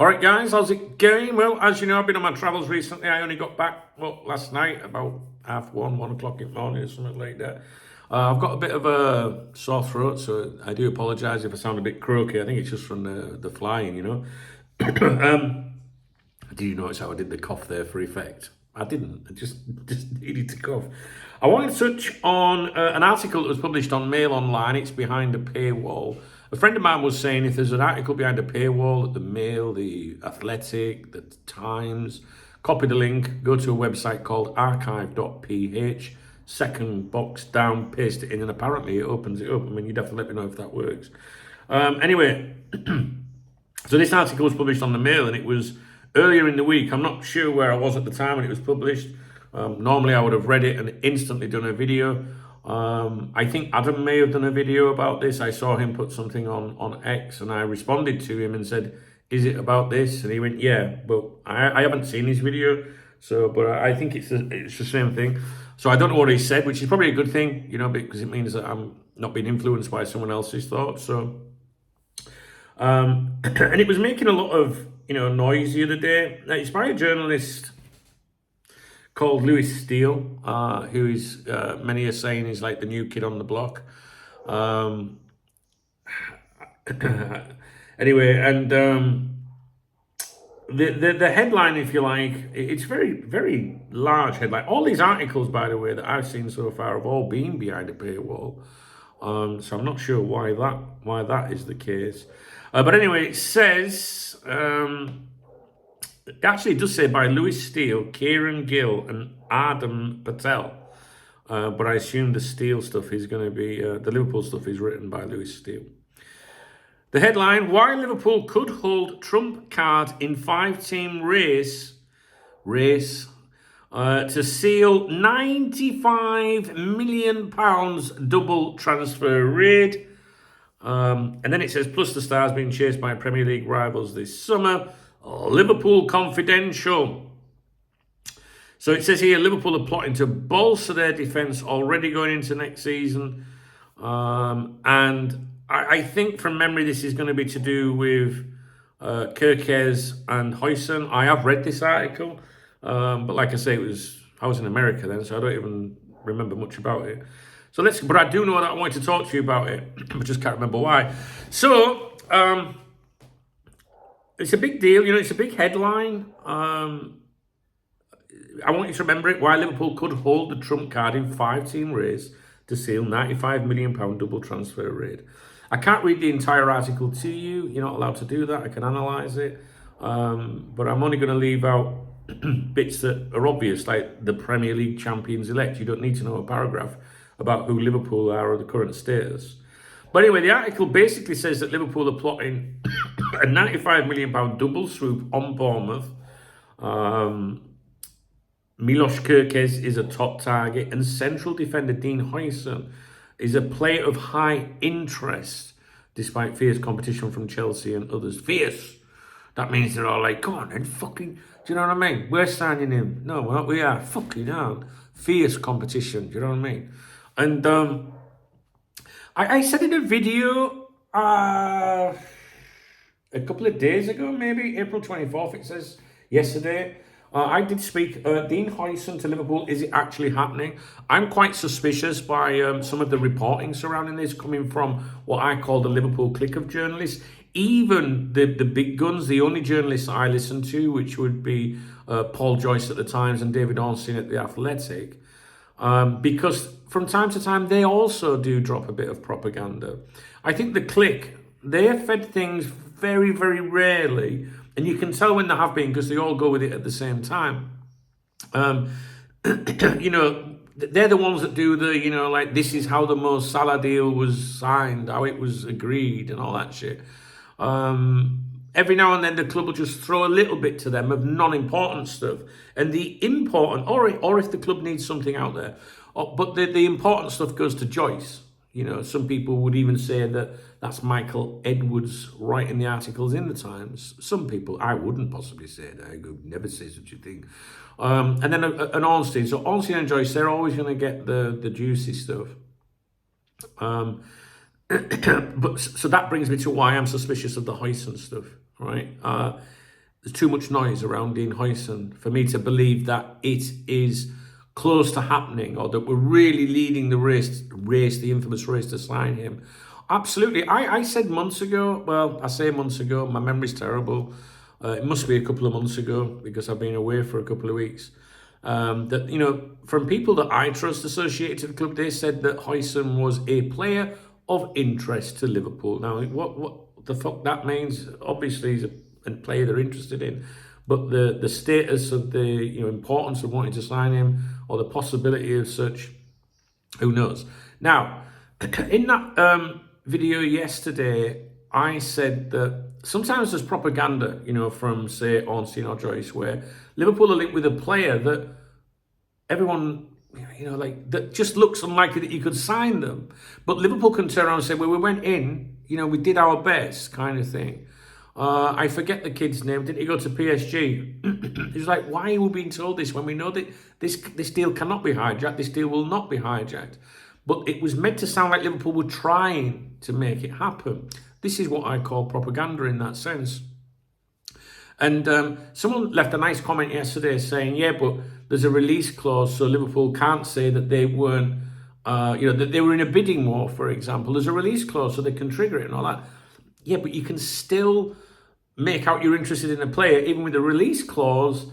All right, guys, how's it going? Well, as you know, I've been on my travels recently. I only got back, last night, about 1:30 in the morning or something like that. I've got a bit of a sore throat, so I do apologise if I sound a bit croaky. I think it's just from the flying, you know. Did you notice how I did the cough there for effect? I didn't. I just needed to cough. I wanted to touch on an article that was published on Mail Online. It's behind a paywall. A friend of mine was saying if there's an article behind a paywall at the Mail, the Athletic, the Times, copy the link, go to a website called archive.ph, second box down, paste it in, and apparently it opens it up. I mean, you'd have to let me know if that works. Anyway, so this article was published on the Mail, and it was earlier in the week. I'm not sure where I was at the time when it was published. Normally I would have read it and instantly done a video. I think Adam may have done a video about this. I saw him put something on X, and I responded to him and said, is it about this? And he went, yeah, but I haven't seen his video. So, but I think it's the same thing. So I don't know what he said, which is probably a good thing, you know, because it means that I'm not being influenced by someone else's thoughts. So, and it was making a lot of, noise the other day. Now, it's by a journalist called Lewis Steele, who is, many are saying is like the new kid on the block. Anyway, and the headline, if you like, it's very, very large headline. All these articles, by the way, that I've seen so far have all been behind a paywall. So I'm not sure why that is the case. But anyway, it says, it does say by Lewis Steele, Kieran Gill, and Adam Patel. But I assume the Steele stuff is going to be, the Liverpool stuff is written by Lewis Steele. The headline, why Liverpool could hold trump card in 5-team race to seal £95 million double transfer raid. And then it says, plus the Stars being chased by Premier League rivals this summer. Liverpool confidential. So it says here, Liverpool are plotting to bolster their defence already going into next season. And I think from memory, this is going to be to do with Kerkez and Huijsen. I have read this article, but like I say, I was in America then, so I don't even remember much about it. So but I do know that I wanted to talk to you about it. I just can't remember why. So it's a big deal, it's a big headline. I want you to remember it, why Liverpool could hold the trump card in 5-team race to seal £95 million double transfer raid. I can't read the entire article to you. You're not allowed to do that. I can analyse it. But I'm only going to leave out bits that are obvious, like the Premier League champions-elect. You don't need to know a paragraph about who Liverpool are or the current status. But anyway, the article basically says that Liverpool are plotting a £95 million double swoop on Bournemouth. Milos Kerkez is a top target, and central defender Dean Huijsen is a player of high interest, despite fierce competition from Chelsea and others. Fierce. That means they're all like, come on then, fucking, do you know what I mean? We're signing him. No, we're not. We are. Fucking hell. Fierce competition, do you know what I mean? And I said in a video a couple of days ago, maybe, April 24th, it says, yesterday, I did speak, Dean Huijsen to Liverpool. Is it actually happening? I'm quite suspicious by some of the reporting surrounding this coming from what I call the Liverpool clique of journalists. Even the big guns, the only journalists I listen to, which would be Paul Joyce at the Times and David Ornstein at the Athletic, because from time to time they also do drop a bit of propaganda. I think the clique, they have fed things very, very rarely. And you can tell when they have been because they all go with it at the same time. They're the ones that do the, like, this is how the Mo Salah deal was signed, how it was agreed and all that shit. Every now and then the club will just throw a little bit to them of non-important stuff. And the important, or if the club needs something out there, but the important stuff goes to Joyce. Some people would even say that that's Michael Edwards writing the articles in the Times. Some people, I wouldn't possibly say that. I would never say such a thing. And then an Ornstein. So Ornstein and Joyce, they're always going to get the juicy stuff. But so that brings me to why I'm suspicious of the Huijsen stuff, right? there's too much noise around Dean Huijsen for me to believe that it is close to happening or that we're really leading the race, the infamous race to sign him. Absolutely. I said months ago, well, I say months ago, my memory's terrible. It must be a couple of months ago because I've been away for a couple of weeks. That, you know, from people that I trust associated to the club, they said that Huijsen was a player of interest to Liverpool. Now, what the fuck that means? Obviously, he's a player they're interested in, but the status of the, you know, importance of wanting to sign him or the possibility of such, who knows? Now, in that video yesterday, I said that sometimes there's propaganda, you know, from, say, Ornstein or Joyce, where Liverpool are linked with a player that everyone, you know, like, that just looks unlikely that you could sign them. But Liverpool can turn around and say, well, we went in, you know, we did our best, kind of thing. I forget the kid's name. Didn't he go to PSG? He's like, why are we being told this when we know that this deal cannot be hijacked? This deal will not be hijacked. But it was meant to sound like Liverpool were trying to make it happen. This is what I call propaganda in that sense. And someone left a nice comment yesterday saying, yeah, but there's a release clause, so Liverpool can't say that they weren't, you know, that they were in a bidding war, for example. There's a release clause, so they can trigger it and all that. Yeah, but you can still make out you're interested in a player, even with a release clause,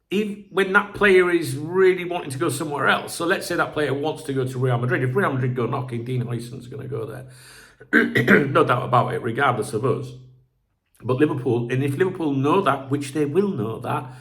even when that player is really wanting to go somewhere else. So let's say that player wants to go to Real Madrid. If Real Madrid go knocking, Dean Huijsen's going to go there. No doubt about it, regardless of us. But Liverpool, and if Liverpool know that, which they will know that,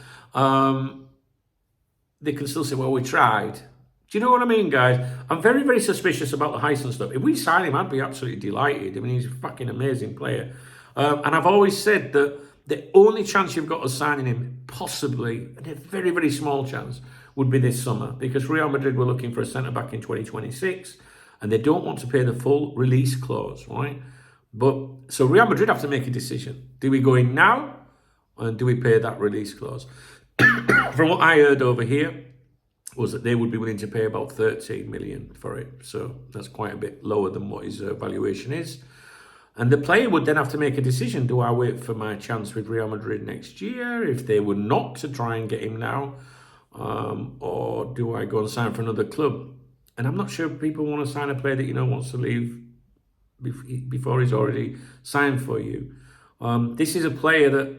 they can still say, well, we tried. Do you know what I mean, guys? I'm very, very suspicious about the Huijsen stuff. If we sign him, I'd be absolutely delighted. I mean, he's a fucking amazing player. And I've always said that the only chance you've got of signing him, possibly, and a very, very small chance, would be this summer. Because Real Madrid were looking for a centre-back in 2026, and they don't want to pay the full release clause, right? But so Real Madrid have to make a decision. Do we go in now, or do we pay that release clause? From what I heard over here, was that they would be willing to pay about 13 million for it. So that's quite a bit lower than what his valuation is. And the player would then have to make a decision. Do I wait for my chance with Real Madrid next year, if they were not to try and get him now? Or do I go and sign for another club? And I'm not sure people want to sign a player that, you know, wants to leave before he's already signed for you. This is a player that,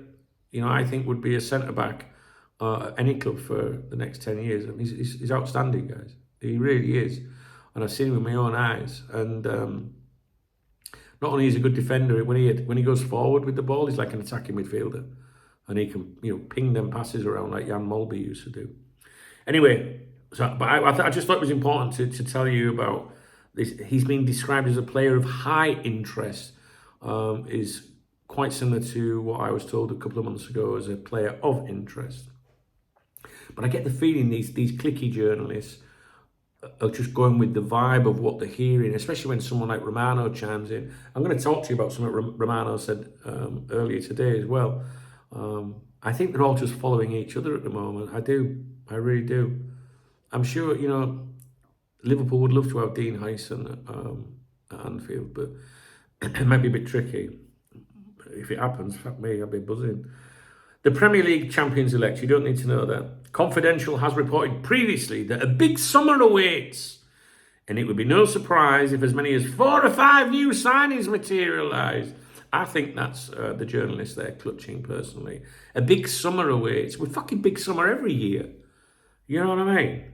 you know, I think would be a centre-back any club for the next 10 years. I mean, he's outstanding, guys. He really is. And I've seen him with my own eyes. And not only is he a good defender, when he goes forward with the ball, he's like an attacking midfielder. And he can, you know, ping them passes around like Jan Molby used to do. Anyway, so, but I just thought it was important to tell you about this. He's been described as a player of high interest, is quite similar to what I was told a couple of months ago as a player of interest. But I get the feeling these clicky journalists are just going with the vibe of what they're hearing, especially when someone like Romano chimes in. I'm going to talk to you about something Romano said earlier today as well. I think they're all just following each other at the moment. I really do. I'm sure, you know, Liverpool would love to have Dean Huijsen at Anfield, but it might be a bit tricky. If it happens, fuck me, I'll be buzzing. The Premier League champions-elect, you don't need to know that. Confidential has reported previously that a big summer awaits, and it would be no surprise if as many as 4 or 5 new signings materialise. I think that's the journalist there clutching, personally. A big summer awaits. We're fucking big summer every year. You know what I mean?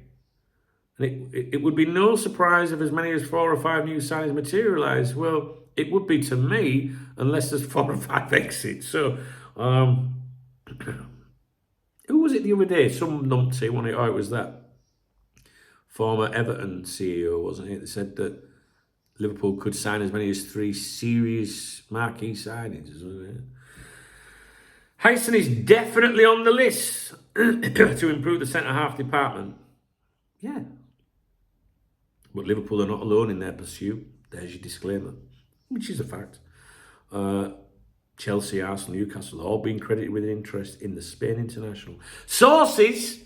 And it would be no surprise if as many as 4 or 5 new signings materialise. Well, it would be to me, unless there's 4 or 5 exits. So, who was it the other day? Some numpty one. Oh, it was that former Everton CEO, wasn't it? That said that Liverpool could sign as many as 3 serious marquee signings. Huijsen is definitely on the list to improve the centre-half department. Yeah. But Liverpool are not alone in their pursuit. There's your disclaimer, which is a fact. Chelsea, Arsenal, Newcastle all being credited with an interest in the Spain international. Sources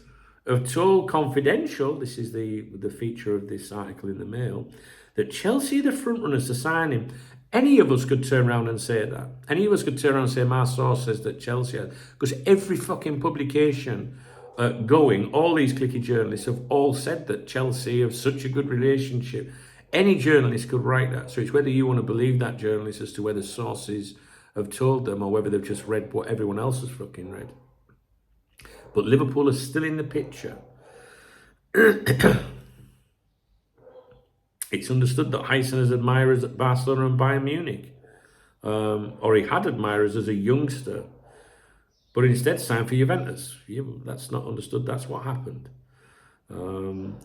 have told Confidential, this is the feature of this article in the Mail, that Chelsea are the frontrunners to sign him. Any of us could turn around and say that. Any of us could turn around and say, my source says that Chelsea had. Because every fucking publication going, all these clicky journalists have all said that Chelsea have such a good relationship. Any journalist could write that. So it's whether you want to believe that journalist as to whether sources have told them or whether they've just read what everyone else has fucking read. But Liverpool is still in the picture. It's understood that Huijsen has admirers at Barcelona and Bayern Munich. Or he had admirers as a youngster, but instead signed for Juventus. That's not understood. That's what happened.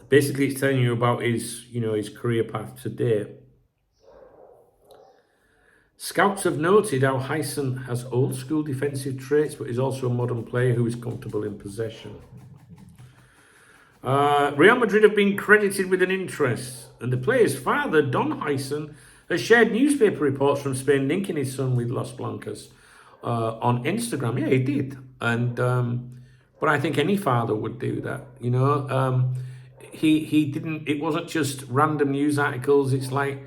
Basically, it's telling you about his career path to date. Scouts have noted how Huijsen has old-school defensive traits, but is also a modern player who is comfortable in possession. Real Madrid have been credited with an interest, and the player's father, Don Huijsen, has shared newspaper reports from Spain linking his son with Los Blancos on Instagram. Yeah, he did, and but I think any father would do that. He didn't. It wasn't just random news articles. It's like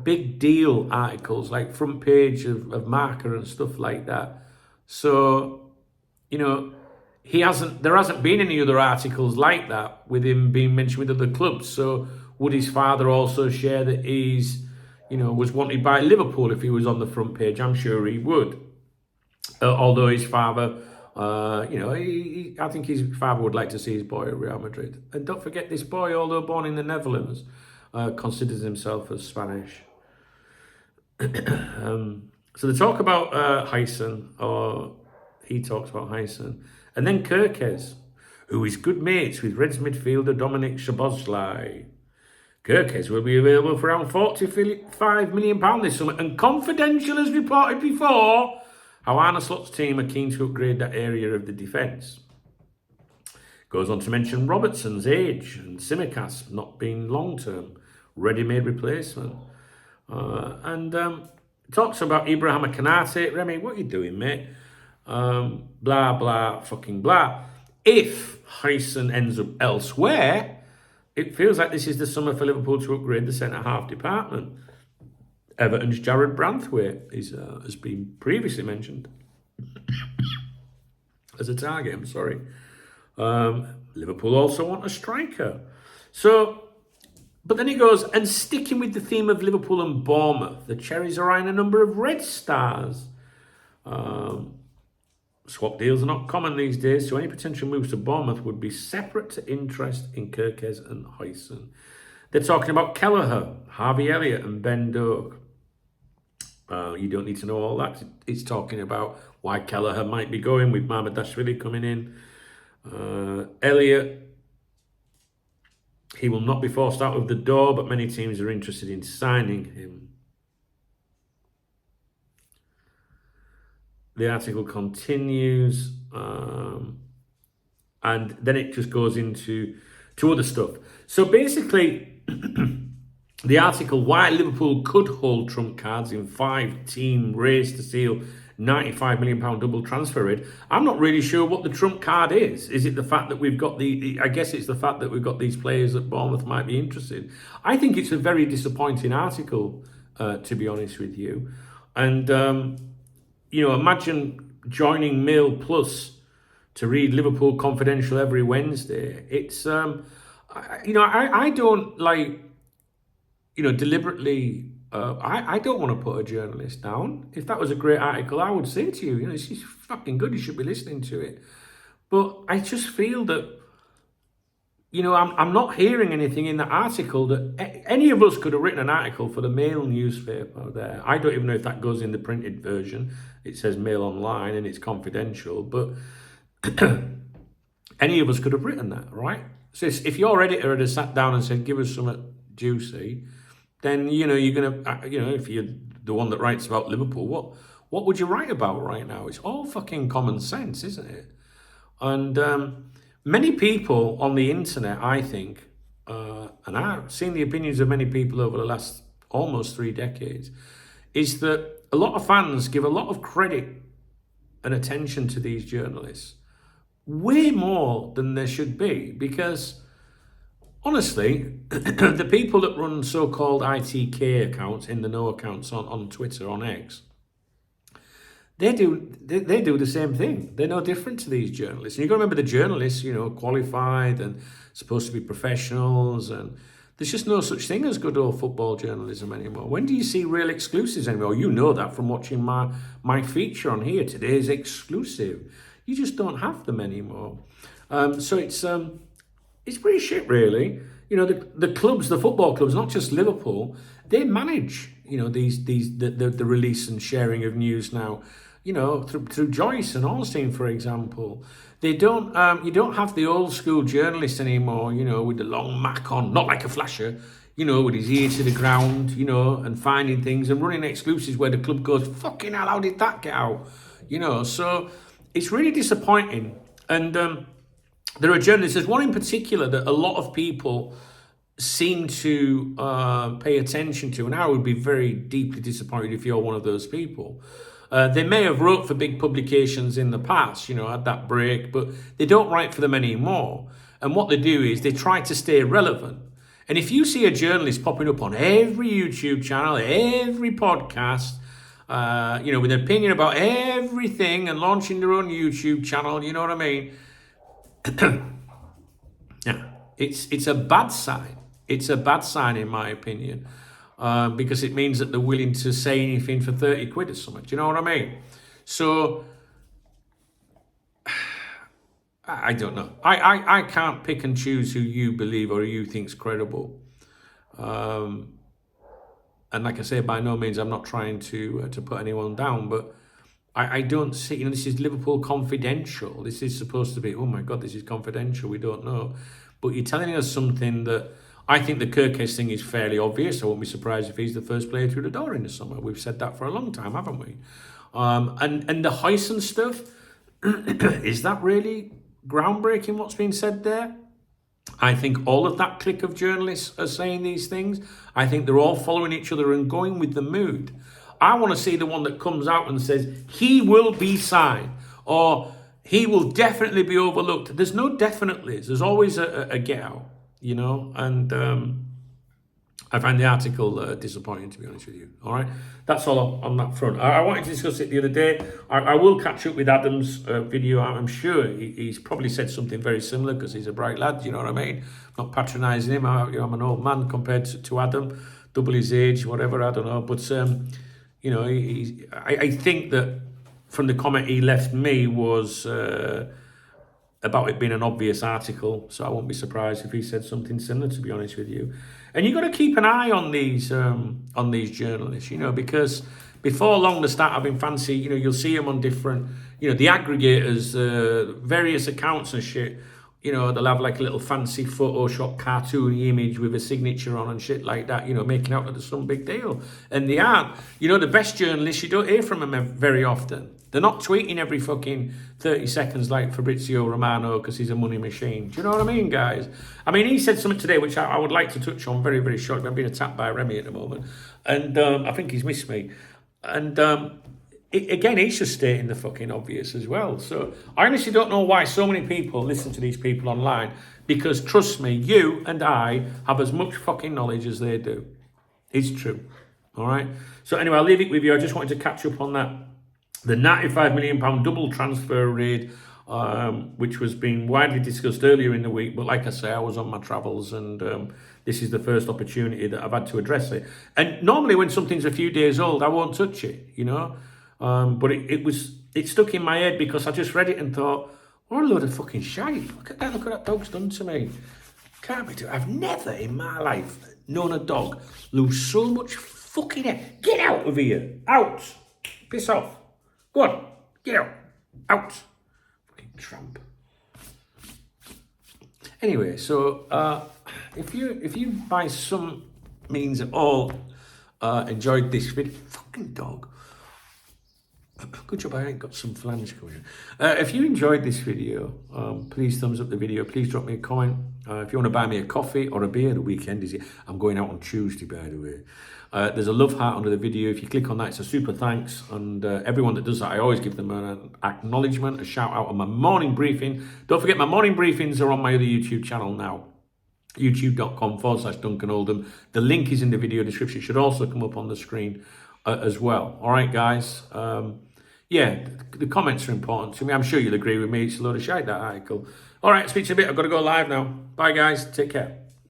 big deal articles, like front page of Marca and stuff like that. So there hasn't been any other articles like that with him being mentioned with other clubs. So would his father also share that he's was wanted by Liverpool if he was on the front page? I'm sure he would. Although his father, I think his father would like to see his boy at Real Madrid. And don't forget, this boy, although born in the Netherlands, considers himself as Spanish. So they talk about Huijsen, or he talks about Huijsen. And then Kerkez, who is good mates with Reds midfielder Dominic Szoboszlai. Kerkez will be available for around £45 million this summer, and Confidential has reported before how Arne Slot's team are keen to upgrade that area of the defence. Goes on to mention Robertson's age and Tsimikas not being long-term, ready-made replacement. And talks about Ibrahima Konate. Remy, what are you doing, mate? Blah, blah, fucking blah. If Huijsen ends up elsewhere, it feels like this is the summer for Liverpool to upgrade the centre-half department. Everton's Jared Branthwaite has been previously mentioned as a target, I'm sorry. Liverpool also want a striker. But then he goes, and sticking with the theme of Liverpool and Bournemouth, the Cherries are eyeing a number of Red Stars. Swap deals are not common these days, so any potential moves to Bournemouth would be separate to interest in Kerkez and Huijsen. They're talking about Kelleher, Harvey Elliott and Ben Doak. You don't need to know all that. It's talking about why Kelleher might be going with Mamardashvili coming in. Elliott, he will not be forced out of the door, but many teams are interested in signing him. The article continues, and then it just goes into other stuff. So basically, the article, why Liverpool could hold trump cards in 5-team race to seal £95 million double transfer rate. I'm not really sure what the trump card is. Is it the fact that we've got I guess it's the fact that we've got these players that Bournemouth might be interested. I think it's a very disappointing article, to be honest with you. And, imagine joining Mail Plus to read Liverpool Confidential every Wednesday. It's, I don't like, deliberately, I don't want to put a journalist down. If that was a great article, I would say to you, she's fucking good, you should be listening to it. But I just feel that, I'm not hearing anything in that article that any of us could have written an article for the Mail newspaper there. I don't even know if that goes in the printed version. It says Mail Online and it's confidential, but any of us could have written that, right? So if your editor had sat down and said, give us something juicy, then, you're going to, if you're the one that writes about Liverpool, what would you write about right now? It's all fucking common sense, isn't it? And many people on the internet, I think, and I've seen the opinions of many people over the last almost 3 decades, is that a lot of fans give a lot of credit and attention to these journalists, way more than there should be, because honestly, the people that run so-called ITK accounts, in the know accounts on Twitter, on X, they do the same thing. They're no different to these journalists. And you've got to remember the journalists, qualified and supposed to be professionals, and there's just no such thing as good old football journalism anymore. When do you see real exclusives anymore? You know that from watching my feature on here, today's exclusive. You just don't have them anymore. So it's pretty shit, really. The clubs, the football clubs, not just Liverpool, they manage, the release and sharing of news now, through Joyce and Ornstein, for example. They don't, you don't have the old school journalist anymore, with the long Mac on, not like a flasher, with his ear to the ground, and finding things and running exclusives where the club goes, fucking hell, how did that get out? So it's really disappointing. And there are journalists, there's one in particular that a lot of people seem to pay attention to, and I would be very deeply disappointed if you're one of those people. They may have wrote for big publications in the past, had that break, but they don't write for them anymore. And what they do is they try to stay relevant. And if you see a journalist popping up on every YouTube channel, every podcast, with an opinion about everything and launching their own YouTube channel, you know what I mean? Yeah, it's a bad sign. It's a bad sign, in my opinion, because it means that they're willing to say anything for 30 quid or something. Do you know what I mean? So, I don't know. I can't pick and choose who you believe or who you think's credible. And like I say, by no means I'm not trying to put anyone down, but I don't see, this is Liverpool Confidential. This is supposed to be, oh my God, this is confidential. We don't know. But you're telling us something that I think the Kerkez thing is fairly obvious. I won't be surprised if he's the first player through the door in the summer. We've said that for a long time, haven't we? And the Huijsen stuff, is that really groundbreaking what's been said there? I think all of that clique of journalists are saying these things. I think they're all following each other and going with the mood. I want to see the one that comes out and says, he will be signed, or he will definitely be overlooked. There's no definitely. There's always a get out, and I find the article disappointing, to be honest with you. All right, that's all on that front. I wanted to discuss it the other day. I will catch up with Adam's video. I'm sure he's probably said something very similar because he's a bright lad. You know what I mean? I'm not patronising him. I'm an old man compared to Adam, double his age, whatever. I don't know, but I think that from the comment he left me was about it being an obvious article, so I won't be surprised if he said something similar, to be honest with you. And you've got to keep an eye on these journalists, because before long they start having fancy, you'll see them on different, the aggregators, various accounts and shit. They'll have like a little fancy Photoshop cartoony image with a signature on and shit like that, making out that there's some big deal. And they aren't. The best journalists, you don't hear from them very often. They're not tweeting every fucking 30 seconds like Fabrizio Romano because he's a money machine. Do you know what I mean, guys? I mean, he said something today which I would like to touch on very, very shortly. I'm being attacked by Remy at the moment. And I think he's missed me. And again, he's just stating the fucking obvious as well. So I honestly don't know why so many people listen to these people online, because trust me, you and I have as much fucking knowledge as they do. It's true. All right. So anyway, I'll leave it with you. I just wanted to catch up on that. The £95 million double transfer raid, which was being widely discussed earlier in the week. But like I say, I was on my travels, and this is the first opportunity that I've had to address it. And normally when something's a few days old, I won't touch it, but it stuck in my head because I just read it and thought, what a load of fucking shite. Look at that dog's done to me. Can't be true. I've never in my life known a dog lose so much fucking hair. Get out of here. Out. Piss off. Go on. Get out. Out. Fucking tramp. Anyway, so if you by some means at all enjoyed this video, fucking dog. Good job I ain't got some flange coming in. If you enjoyed this video, please thumbs up the video. Please drop me a comment. If you want to buy me a coffee or a beer, the weekend is here. I'm going out on Tuesday, by the way. There's a love heart under the video. If you click on that, it's a super thanks. And everyone that does that, I always give them an acknowledgement, a shout out on my morning briefing. Don't forget, my morning briefings are on my other YouTube channel now. youtube.com/Duncan Oldham. The link is in the video description. It should also come up on the screen as well. All right, guys. Yeah, the comments are important to me. I'm sure you'll agree with me. It's a load of shite, that article. All right, speak to you in a bit. I've got to go live now. Bye, guys. Take care.